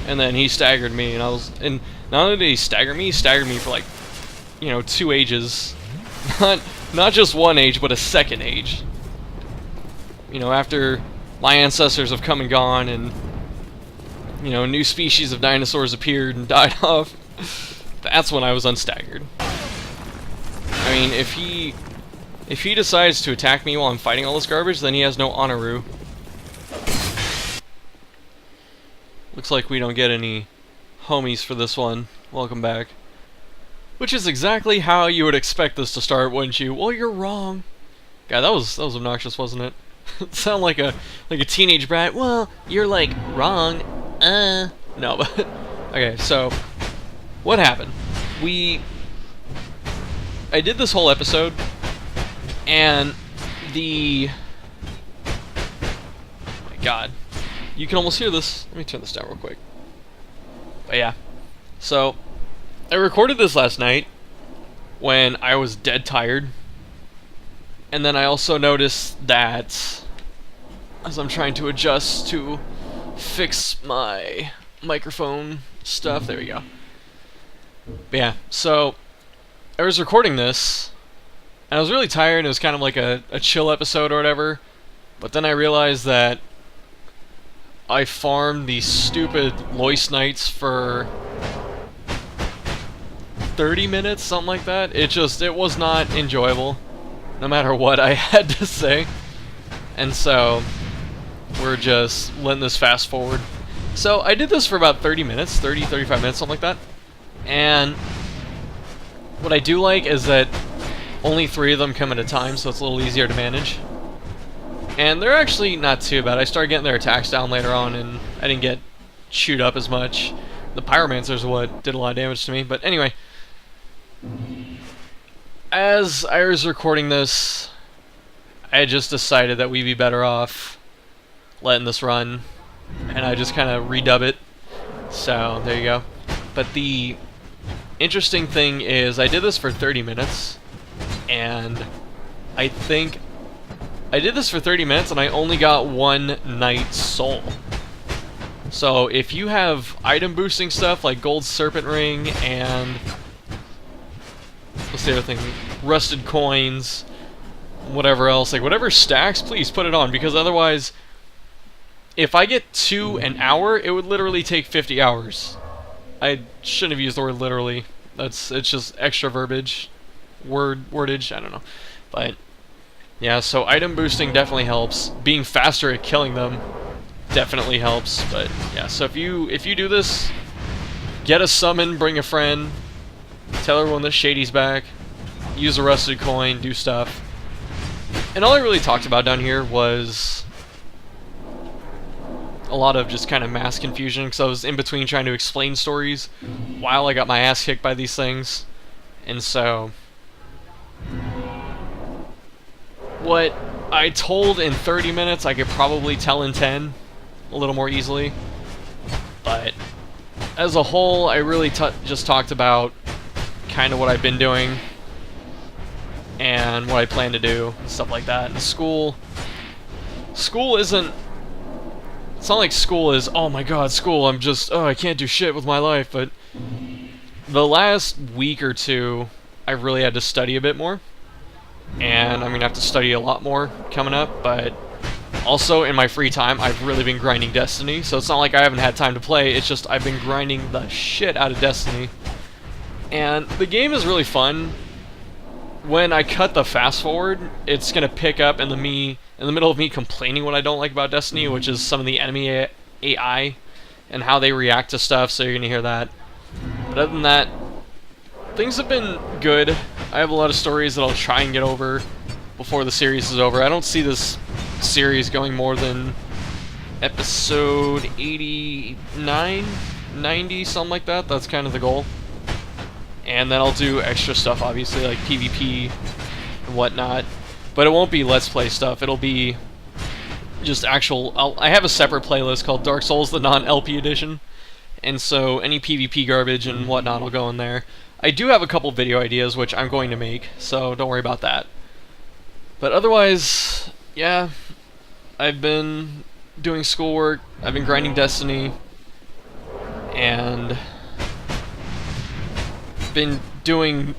and then he staggered me, and not only did he stagger me for like, 2 ages, not just one age, but a second age. After my ancestors have come and gone, and new species of dinosaurs appeared and died off, that's when I was unstaggered. I mean, if he decides to attack me while I'm fighting all this garbage, then he has no honoru. Looks like we don't get any homies for this one. Welcome back. Which is exactly how you would expect this to start, wouldn't you? Well, you're wrong. God, that was obnoxious, wasn't it? It sounded like a teenage brat. Well, you're like wrong. No, but okay. So, what happened? I did this whole episode, and oh my God, you can almost hear this. Let me turn this down real quick. But yeah, so I recorded this last night when I was dead tired, and then I also noticed that as I'm trying to adjust to fix my microphone stuff, there we go. But yeah, so I was recording this, and I was really tired, and it was kind of like a chill episode or whatever, but then I realized that I farmed these stupid Lois Knights for 30 minutes, something like that. It was not enjoyable, no matter what I had to say. And so, we're just letting this fast forward. So, I did this for about 30 minutes, 35 minutes, something like that. And what I do like is that only 3 of them come at a time, so it's a little easier to manage. And they're actually not too bad. I started getting their attacks down later on, and I didn't get chewed up as much. The Pyromancers are what did a lot of damage to me. But anyway, as I was recording this, I just decided that we'd be better off letting this run, and I just kind of redub it. So there you go. But the interesting thing is I did this for 30 minutes, and I think I did this for 30 minutes and I only got 1 Knight Soul. So if you have item boosting stuff like Gold Serpent Ring and what's the other thing? Rusted Coins, whatever else, like whatever stacks, please put it on, because otherwise if I get 2 an hour, it would literally take 50 hours. I shouldn't have used the word literally. It's just extra verbiage, wordage, I don't know. But yeah, so item boosting definitely helps. Being faster at killing them definitely helps. But yeah, so if you do this, get a summon, bring a friend, tell everyone that Shady's back, use a rusted coin, do stuff. And all I really talked about down here was a lot of just kind of mass confusion, because I was in between trying to explain stories while I got my ass kicked by these things. And so what I told in 30 minutes, I could probably tell in 10 a little more easily. But as a whole, I really just talked about kind of what I've been doing and what I plan to do, and stuff like that. And school isn't, it's not like school is, oh my god, school, I can't do shit with my life. But the last week or two, I've really had to study a bit more. And I'm going to have to study a lot more coming up, but also in my free time, I've really been grinding Destiny, so it's not like I haven't had time to play, it's just I've been grinding the shit out of Destiny. And the game is really fun. When I cut the fast forward, it's going to pick up in the middle of me complaining what I don't like about Destiny, which is some of the enemy AI and how they react to stuff, so you're going to hear that. But other than that, things have been good. I have a lot of stories that I'll try and get over before the series is over. I don't see this series going more than episode 89, 90, something like that. That's kind of the goal. And then I'll do extra stuff, obviously, like PvP and whatnot. But it won't be Let's Play stuff. It'll be just actual... I have a separate playlist called Dark Souls, the non-LP edition. And so any PvP garbage and whatnot will go in there. I do have a couple video ideas which I'm going to make, so don't worry about that. But otherwise, yeah, I've been doing schoolwork, I've been grinding Destiny, and been doing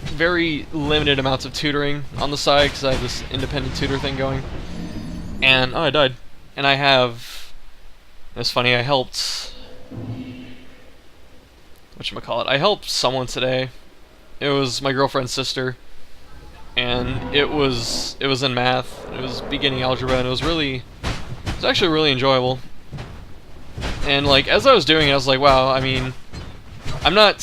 very limited amounts of tutoring on the side because I have this independent tutor thing going. And, oh, I died. And I have, it's funny, I helped, whatchamacallit, I helped someone today. It was my girlfriend's sister, and it was in math. It was beginning algebra, and it was actually really enjoyable. And like, as I was doing it, I was like, wow, I mean, I'm not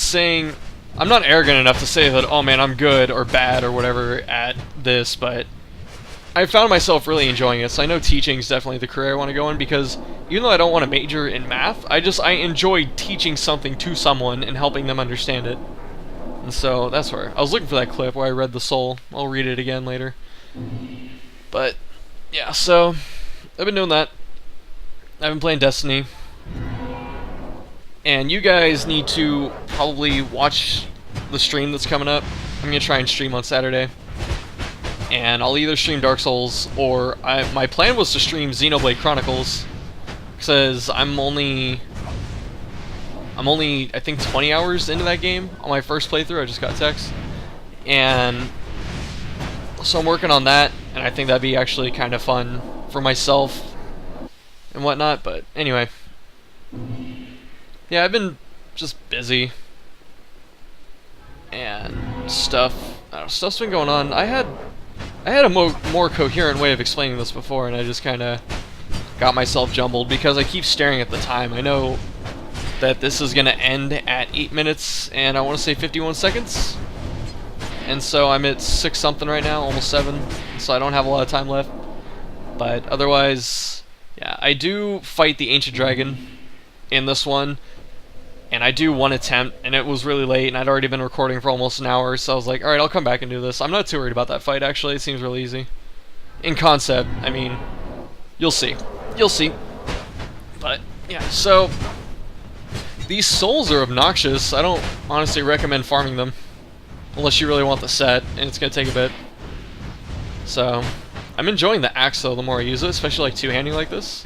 arrogant enough to say that, oh man, I'm good or bad or whatever at this, but I found myself really enjoying it. So I know teaching is definitely the career I want to go in, because even though I don't want to major in math, I enjoy teaching something to someone and helping them understand it. And so that's where I was looking for that clip where I read the soul. I'll read it again later. But yeah, so I've been doing that. I've been playing Destiny. And you guys need to probably watch the stream that's coming up. I'm going to try and stream on Saturday. And I'll either stream Dark Souls, or my plan was to stream Xenoblade Chronicles, because I'm only I think 20 hours into that game on my first playthrough. I just got text, and so I'm working on that, and I think that'd be actually kind of fun for myself and whatnot. But anyway, yeah, I've been just busy and stuff. I don't know, stuff's been going on. I had a more coherent way of explaining this before, and I just kind of got myself jumbled because I keep staring at the time. I know that this is going to end at 8 minutes, and I want to say 51 seconds. And so I'm at 6 something right now, almost 7, so I don't have a lot of time left. But otherwise, yeah, I do fight the Ancient Dragon in this one, and I do one attempt, and it was really late, and I'd already been recording for almost an hour, so I was like, alright, I'll come back and do this. I'm not too worried about that fight, actually. It seems really easy. In concept, I mean, you'll see. You'll see. But, yeah, so these souls are obnoxious. I don't honestly recommend farming them, unless you really want the set, and it's going to take a bit. So, I'm enjoying the axe, though, the more I use it, especially like two-handing like this.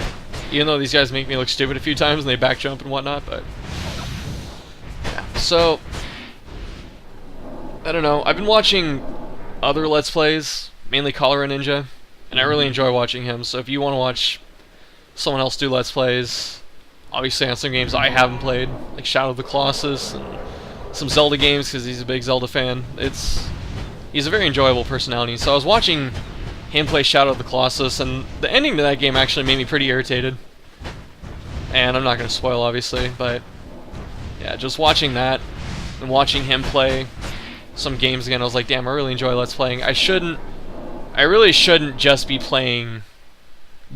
Even though these guys make me look stupid a few times, and they back jump and whatnot, but so, I don't know, I've been watching other Let's Plays, mainly Cholera Ninja, and I really enjoy watching him, so if you want to watch someone else do Let's Plays, obviously on some games I haven't played, like Shadow of the Colossus, and some Zelda games, because he's a big Zelda fan, he's a very enjoyable personality, so I was watching him play Shadow of the Colossus, and the ending to that game actually made me pretty irritated, and I'm not going to spoil, obviously, but yeah, just watching that and watching him play some games again, I was like, damn, I really enjoy Let's Playing. I really shouldn't just be playing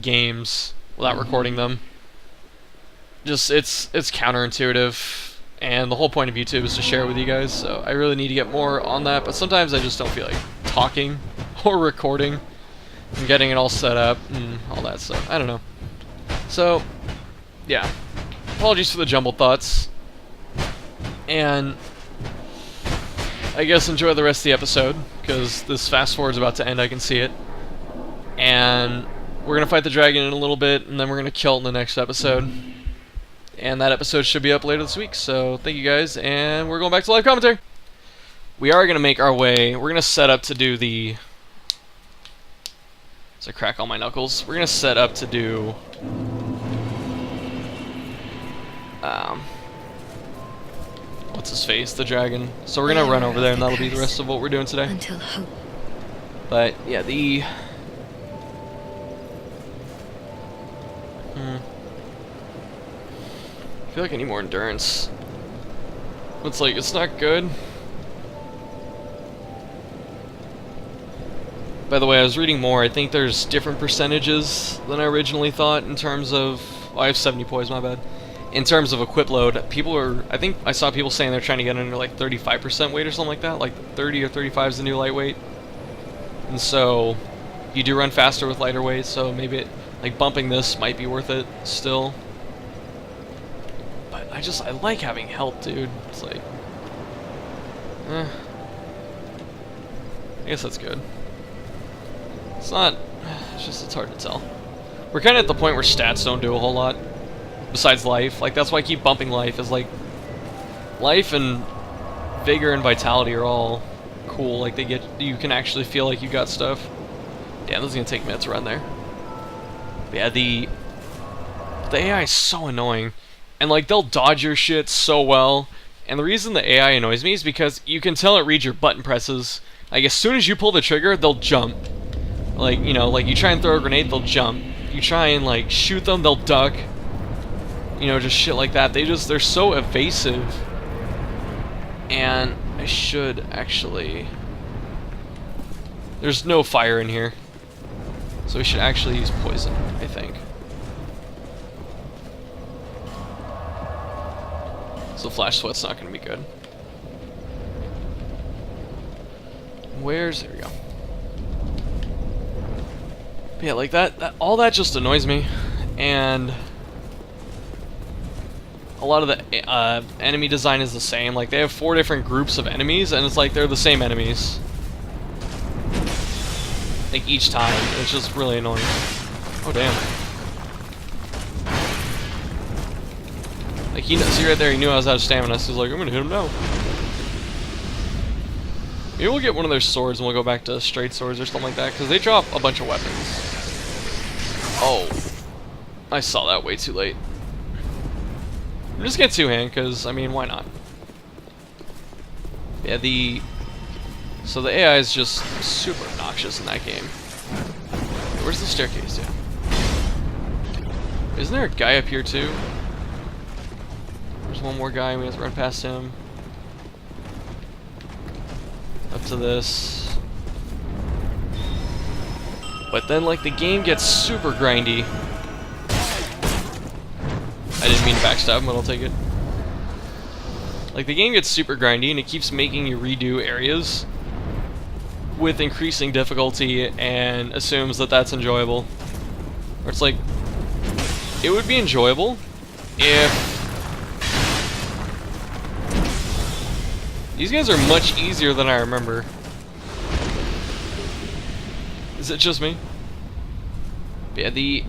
games without recording them. Just, it's counterintuitive, and the whole point of YouTube is to share it with you guys, so I really need to get more on that, but sometimes I just don't feel like talking or recording and getting it all set up and all that stuff. I don't know. So, yeah. Apologies for the jumbled thoughts. And I guess enjoy the rest of the episode, because this fast forward's about to end, I can see it. And we're going to fight the dragon in a little bit, and then we're going to kill it in the next episode. And that episode should be up later this week, so thank you guys, and we're going back to live commentary. We are going to make our way, we're going to set up to do the... As I crack all my knuckles, we're going to set up to do... what's his face? The dragon. So we're gonna run over there, and that'll be the rest of what we're doing today. Until hope. But yeah, I feel like I need more endurance. It's like, it's not good. By the way, I was reading more. I think there's different percentages than I originally thought in terms of... Oh, I have 70 poise, my bad. In terms of equip load, I think I saw people saying they're trying to get under like 35% weight or something like that, like 30 or 35 is the new lightweight. And so you do run faster with lighter weight, so maybe like bumping this might be worth it still. But I like having health, dude. It's like, I guess that's good. It's not, it's hard to tell. We're kind of at the point where stats don't do a whole lot. besides life. Like, that's why I keep bumping life, is like, life and vigor and vitality are all cool. Like, you can actually feel like you got stuff. Damn, this is gonna take minutes to run there. But yeah, the AI is so annoying. And like, they'll dodge your shit so well. And the reason the AI annoys me is because you can tell it reads your button presses. Like, as soon as you pull the trigger, they'll jump. Like, you know, like, you try and throw a grenade, they'll jump. You try and, like, shoot them, they'll duck. You know, just shit like that. They're so evasive. And I should actually... There's no fire in here. So we should actually use poison, I think. So flash sweat's not gonna be good. There we go. But yeah, like all that just annoys me, and a lot of the enemy design is the same. Like, they have 4 different groups of enemies, and it's like they're the same enemies. Like, each time. It's just really annoying. Oh, damn. Like, see right there, he knew I was out of stamina, so he's like, I'm gonna hit him now. Maybe we'll get one of their swords and we'll go back to straight swords or something like that, because they drop a bunch of weapons. Oh. I saw that way too late. I'm just gonna two-hand, because, I mean, why not? Yeah, so the AI is just super obnoxious in that game. Where's the staircase, yeah? Isn't there a guy up here, too? There's one more guy, and we have to run past him. Up to this. But then, like, the game gets super grindy. I didn't mean to backstab him, but I'll take it. Like, the game gets super grindy, and it keeps making you redo areas with increasing difficulty, and assumes that that's enjoyable. Or it's like, it would be enjoyable if these guys are much easier than I remember. Is it just me? But yeah,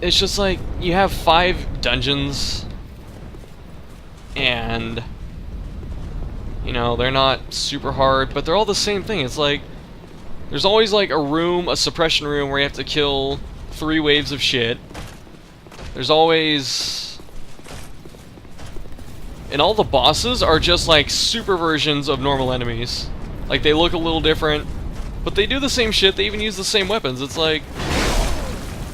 it's just like, you have 5 dungeons, and, you know, they're not super hard, but they're all the same thing. It's like, there's always like a suppression room where you have to kill 3 waves of shit. There's always... And all the bosses are just like super versions of normal enemies. Like, they look a little different, but they do the same shit, they even use the same weapons. It's like...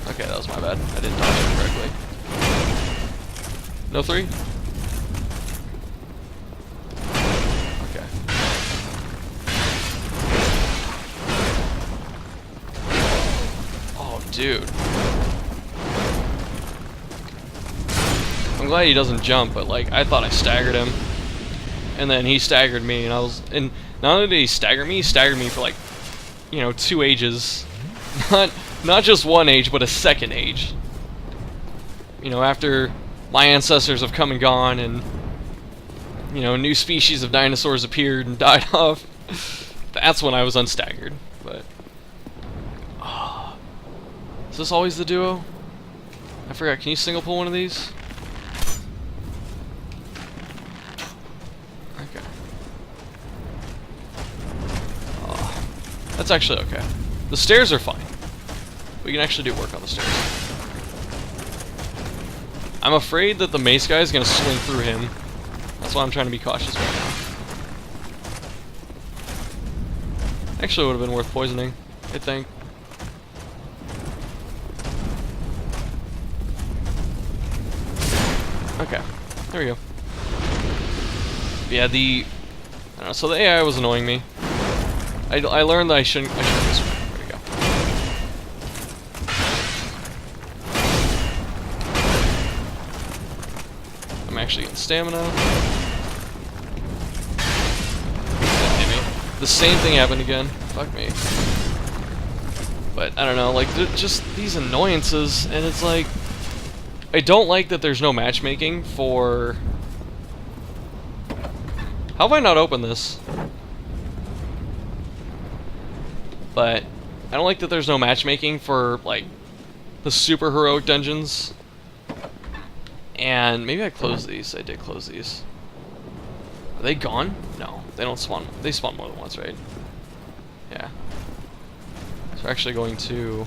Okay, that was my bad. I didn't dodge it correctly. No 3? Okay. Oh, dude. I'm glad he doesn't jump, but like, I thought I staggered him. And then he staggered me, and not only did he stagger me for like, you know, 2 ages. Not just 1 age, but a 2nd age. You know, after my ancestors have come and gone, and, you know, new species of dinosaurs appeared and died off, that's when I was unstaggered. But is this always the duo? I forgot. Can you single pull one of these? Okay. That's actually okay. The stairs are fine. We can actually do work on the stairs. I'm afraid that the mace guy is going to swing through him. That's why I'm trying to be cautious right now. Actually, would have been worth poisoning, I think. Okay, there we go. Yeah, I don't know, so the AI was annoying me. I learned that I shouldn't go this way. There we go. I'm actually getting stamina. The same thing happened again. Fuck me. But, I don't know, like, they're just these annoyances, and it's like... I don't like that there's no matchmaking for... How have I not opened this? But I don't like that there's no matchmaking for, like, the super heroic dungeons. And maybe I closed these. I did close these. Are they gone? No, they don't spawn. They spawn more than once, right? Yeah. So we're actually going to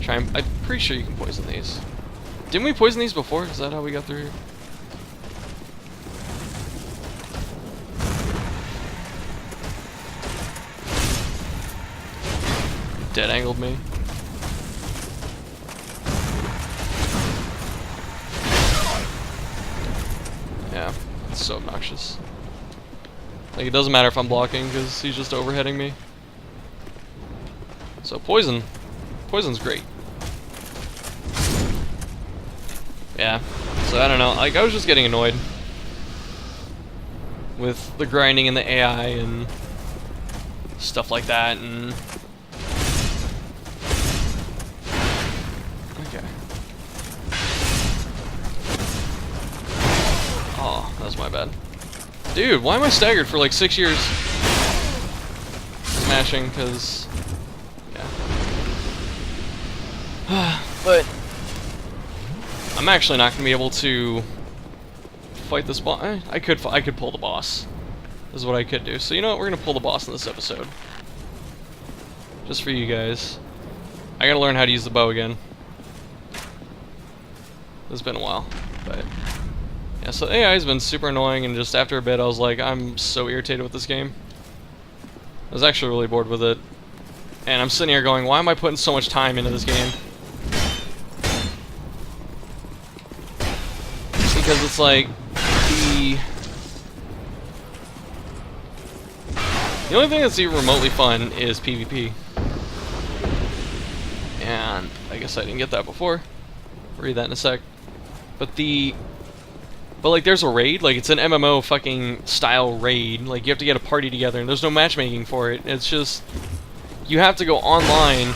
try and... I'm pretty sure you can poison these. Didn't we poison these before? Is that how we got through here? Dead angled me. Yeah, it's so obnoxious. Like, it doesn't matter if I'm blocking because he's just overheading me. So poison. Poison's great. Yeah. So I don't know. Like, I was just getting annoyed with the grinding and the AI and stuff like that, and okay. Oh, that was my bad. Dude, why am I staggered for like 6 years? Smashing, because yeah. But I'm actually not gonna be able to fight this boss. I could pull the boss. This is what I could do. So you know what? We're gonna pull the boss in this episode, just for you guys. I gotta learn how to use the bow again. It's been a while, but yeah. So AI has been super annoying, and just after a bit, I was like, I'm so irritated with this game. I was actually really bored with it, and I'm sitting here going, why am I putting so much time into this game? Because it's like the only thing that's even remotely fun is PvP. And I guess I didn't get that before. Read that in a sec. But like there's a raid, like it's an MMO fucking style raid. Like you have to get a party together and there's no matchmaking for it. It's just you have to go online.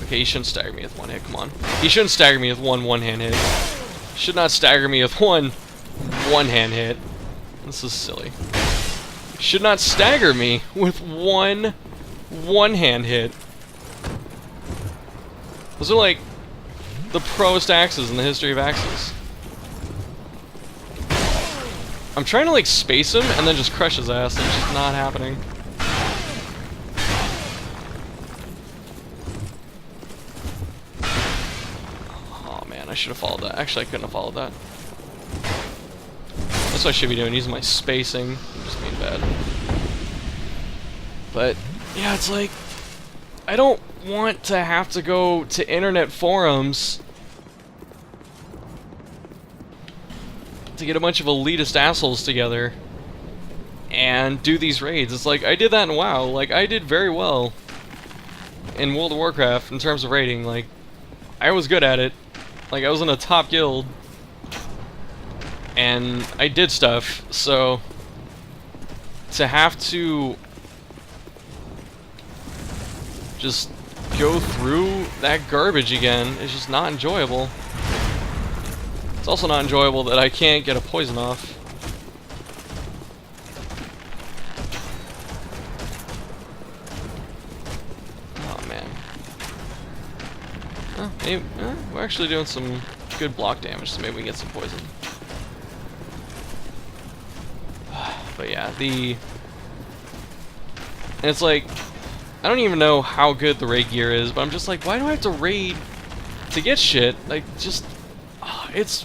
Okay, you shouldn't stagger me with one hit, come on. You shouldn't stagger me with one-hand hit. Should not stagger me with one-hand hit. This is silly. Should not stagger me with one-hand hit. Those are like the proest axes in the history of axes. I'm trying to like space him and then just crush his ass, and it's just not happening. Oh man, I should have followed that. Actually, I couldn't have followed that. That's what I should be doing, using my spacing. I'm just being bad. But yeah, it's like I don't want to have to go to internet forums to get a bunch of elitist assholes together and do these raids. It's like I did that in WoW. Like I did very well in World of Warcraft in terms of raiding. Like I was good at it. Like I was in a top guild and I did stuff. So to have to just go through that garbage again is just not enjoyable. It's also not enjoyable that I can't get a poison off. Oh man. Maybe, we're actually doing some good block damage, so maybe we can get some poison. But yeah, and it's like, I don't even know how good the raid gear is, but I'm just like, why do I have to raid to get shit? Like, just,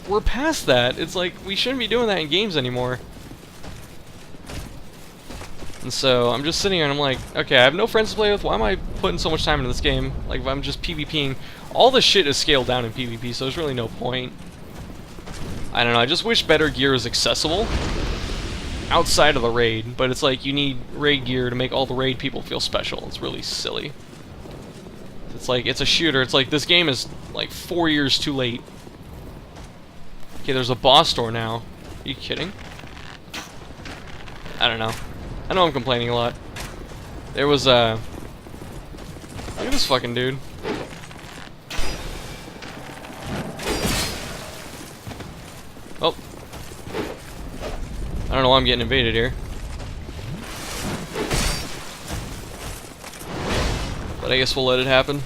we're past that. It's like, we shouldn't be doing that in games anymore. And so, I'm just sitting here and I'm like, okay, I have no friends to play with, why am I putting so much time into this game? Like, if I'm just PvPing, all the shit is scaled down in PvP, so there's really no point. I don't know, I just wish better gear was accessible outside of the raid, but it's like you need raid gear to make all the raid people feel special. It's really silly. It's like, it's a shooter. It's like, this game is like 4 years too late. Okay, there's a boss door now. Are you kidding? I don't know. I know I'm complaining a lot. There was look at this fucking dude. Oh. I don't know why I'm getting invaded here. But I guess we'll let it happen.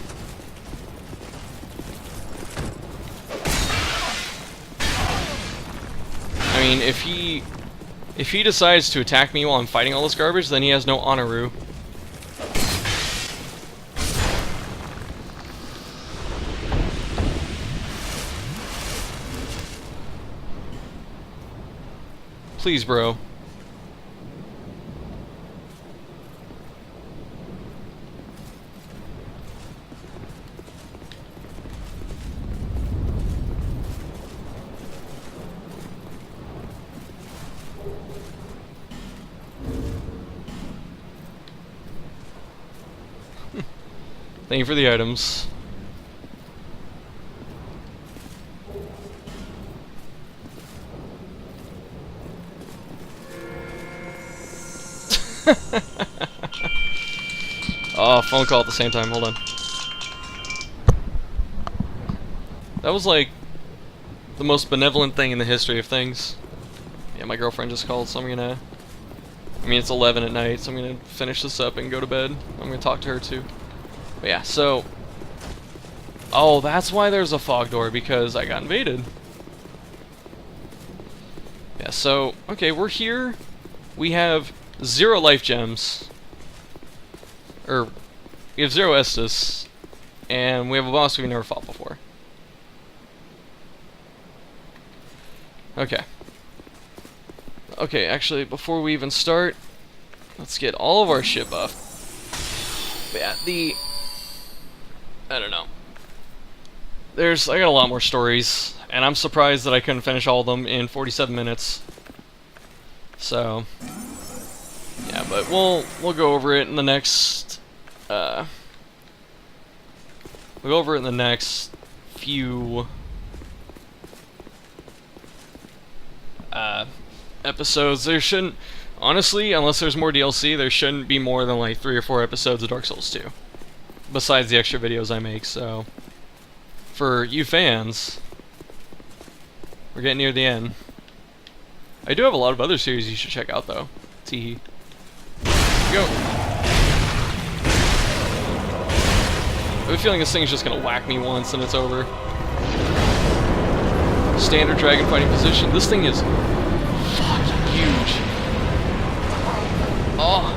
mean, if he decides to attack me while I'm fighting all this garbage, then he has no honoru. Please, bro. Thank you for the items. Oh, phone call at the same time, hold on. That was like the most benevolent thing in the history of things. Yeah, my girlfriend just called, so I'm gonna... I mean, it's 11 at night, so I'm gonna finish this up and go to bed. I'm gonna talk to her too. But yeah, so... Oh, that's why there's a fog door, because I got invaded. Yeah, so, okay, we're here. We have 0 life gems. Or, we have 0 Estus. And we have a boss we've never fought before. Okay. Okay, actually, before we even start, let's get all of our shit buff. But yeah, I don't know. I got a lot more stories, and I'm surprised that I couldn't finish all of them in 47 minutes. So, yeah, but we'll go over it in the next, we'll go over it in the next few, episodes. There shouldn't, honestly, unless there's more DLC, there shouldn't be more than like 3 or 4 episodes of Dark Souls 2. Besides the extra videos I make, so... For you fans, we're getting near the end. I do have a lot of other series you should check out, though. Teehee. Go! I have a feeling this thing's just gonna whack me once and it's over. Standard dragon fighting position. This thing is fucking huge. Oh!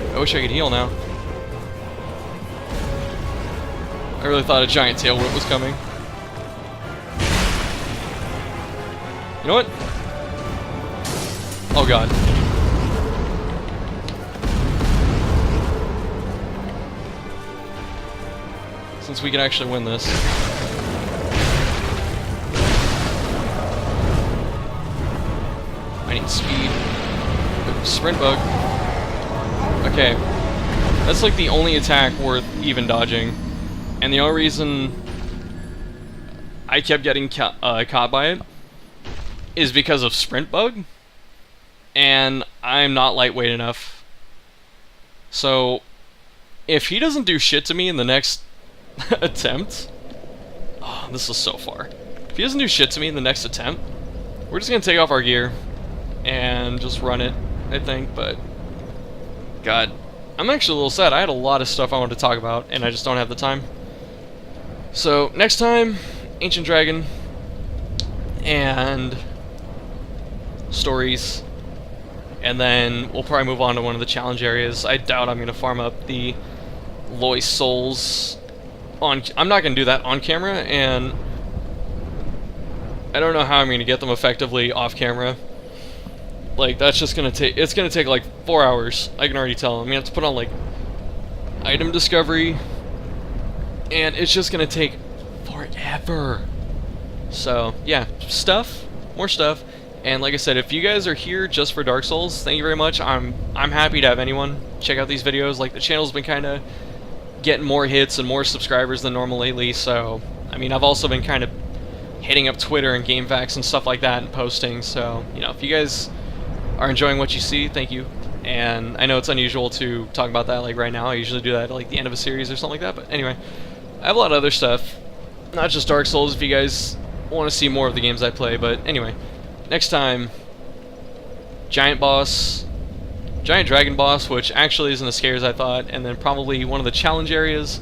I wish I could heal now. I really thought a giant tail whip was coming. You know what? Oh god. Since we can actually win this. I need speed. Sprint bug. Okay, that's like the only attack worth even dodging, and the only reason I kept getting caught by it is because of sprint bug, and I'm not lightweight enough. So, if he doesn't do shit to me in the next attempt, oh, this is so far. If he doesn't do shit to me in the next attempt, we're just gonna take off our gear and just run it, I think, but... God, I'm actually a little sad. I had a lot of stuff I wanted to talk about, and I just don't have the time. So, next time, Ancient Dragon, and stories, and then we'll probably move on to one of the challenge areas. I doubt I'm going to farm up the Lois Souls on... I'm not going to do that on camera, and I don't know how I'm going to get them effectively off camera. Like, that's just gonna take, it's gonna take like 4 hours, I can already tell. I'm gonna have to put on like, item discovery, and it's just gonna take forever. So, yeah, more stuff, and like I said, if you guys are here just for Dark Souls, thank you very much. I'm happy to have anyone check out these videos. Like, the channel's been kinda getting more hits and more subscribers than normal lately, so, I mean, I've also been kind of hitting up Twitter and GameFAQs and stuff like that and posting, so, you know, if you guys are enjoying what you see, thank you. And I know it's unusual to talk about that like right now. I usually do that at like the end of a series or something like that, but anyway, I have a lot of other stuff, not just Dark Souls, if you guys want to see more of the games I play. But anyway, next time, giant dragon boss, which actually isn't as scary as I thought, and then probably one of the challenge areas,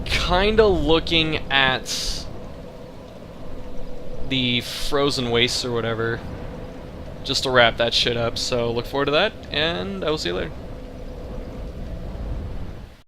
kinda looking at the frozen wastes or whatever, just to wrap that shit up. So look forward to that, and I will see you later.